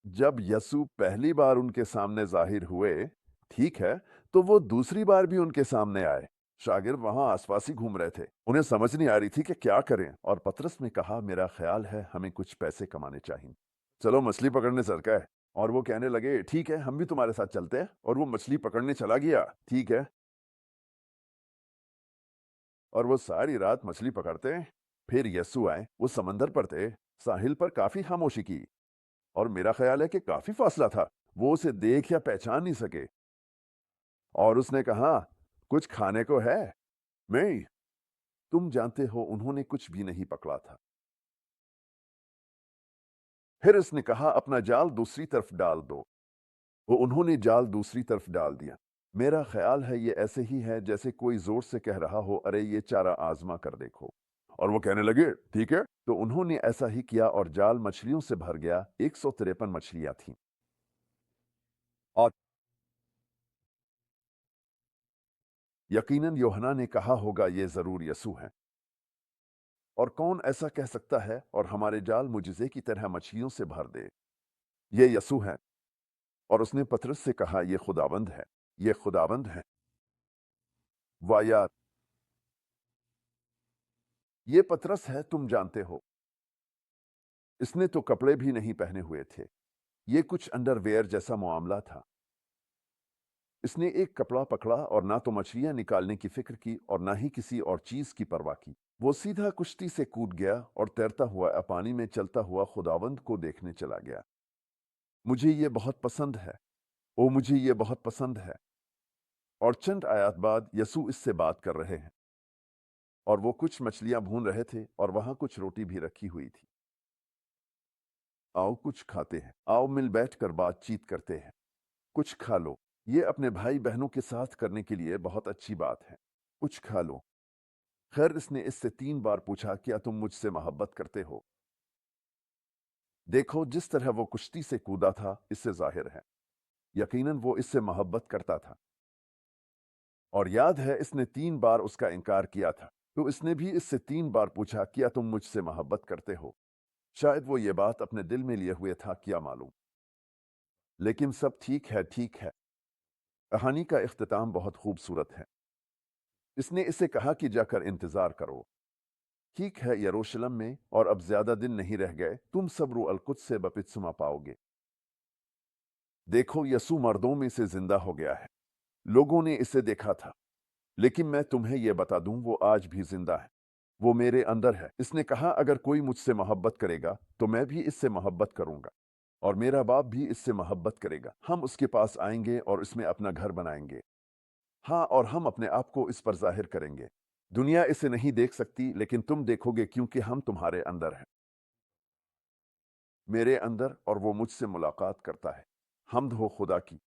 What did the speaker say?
जब यसु पहली बार उनके सामने जाहिर हुए, ठीक है, तो वो दूसरी बार भी उनके सामने आए। शागिर्द वहां आसपास ही घूम रहे थे। उन्हें समझ नहीं आ रही थी कि क्या करें, और पतरस ने कहा, मेरा ख्याल है हमें कुछ पैसे कमाने चाहिए। चलो मछली पकड़ने चलते हैं। और वो कहने लगे, ठीक है, हम भी तुम्हारे साथ चलते हैं। और वो मछली पकड़ने चला गया। ठीक है। और वो सारी रात मछली पकड़ते। फिर यस्सु आए। वो समंदर पर थे। साहिल पर काफी खामोशी की। और मेरा ख्याल है कि काफी फासला था। वो उसे देख या पहचान नहीं सके। और उसने कहा, कुछ खाने को है? मैं, तुम जानते हो उन्होंने कुछ भी नहीं पकड़ा था। फिर उसने कहा, अपना जाल दूसरी तरफ डाल दो। वो उन्होंने जाल दूसरी तरफ डाल दिया। मेरा ख्याल है ये ऐसे ही है जैसे कोई जोर से कह रहा हो, अरे ये चारा आजमा कर देखो। और वो कहने लगे, ठीक है। तो उन्होंने ऐसा ही किया और जाल मछलियों से भर गया। 153 मछलियां थीं। और यकीनन यूहन्ना ने कहा होगा, ये जरूर यसू है। और कौन ऐसा कह सकता है और हमारे जाल मुजिजे की तरह मछलियों से भर दे? ये यसू है। और उसने पतरस से कहा, ये खुदावंद है। ये खुदावंद है। वाह यार, ये पतरस है, तुम जानते हो। इसने तो कपड़े भी नहीं पहने हुए थे। ये कुछ अंडरवेयर जैसा मामला था। इसने एक कपड़ा पकड़ा और ना तो मछलियां निकालने की फिक्र की और ना ही किसी और चीज की परवाह की। वो सीधा कुश्ती से कूद गया और तैरता हुआ पानी में चलता हुआ खुदावंद को देखने चला गया। मुझे ये बहुत पसंद है। ओ, मुझे ये बहुत पसंद है। और चंद आयत बाद यसू इससे बात कर रहे हैं। और वो कुछ मछलियां भून रहे थे और वहां कुछ रोटी भी रखी हुई थी। आओ कुछ खाते हैं। आओ मिल बैठकर बातचीत करते हैं। कुछ खा लो। ये अपने भाई बहनों के साथ करने के लिए बहुत अच्छी बात है। कुछ खा लो। खैर, इसने इससे 3 बार पूछा, क्या तुम मुझसे मोहब्बत करते हो? देखो, जिस तरह वो कुश्ती से कूदा था, इससे जाहिर है यकीनन वो इससे मोहब्बत करता था। और याद है, इसने 3 बार उसका इनकार किया था। तो इसने भी इससे 3 बार पूछा, क्या तुम मुझसे मोहब्बत करते हो? शायद वो ये बात अपने दिल में लिए हुए था, क्या मालूम। लेकिन सब ठीक है, ठीक है। कहानी का इख्तिताम बहुत खूबसूरत है। इसने इसे कहा कि जाकर इंतजार करो। ठीक है, यरूशलेम में और अब ज्यादा दिन नहीं रह गए, तुम सब रूह अल कुद्स से बपतिस्मा पाओगे। देखो, यसू मर्दों में से जिंदा हो गया है। लोगों ने इसे देखा था, लेकिन मैं तुम्हें यह बता दूं, वो आज भी जिंदा है। वो मेरे अंदर है। इसने कहा, अगर कोई मुझसे मोहब्बत करेगा तो मैं भी इससे मोहब्बत करूंगा। और मेरा बाप भी इससे मोहब्बत करेगा। हम उसके पास आएंगे और इसमें अपना घर बनाएंगे। हाँ, और हम अपने आप को इस पर जाहिर करेंगे। दुनिया इसे नहीं देख सकती, लेकिन तुम देखोगे, क्योंकि हम तुम्हारे अंदर हैं। मेरे अंदर, और वो मुझसे मुलाकात करता है। हम्द हो खुदा की।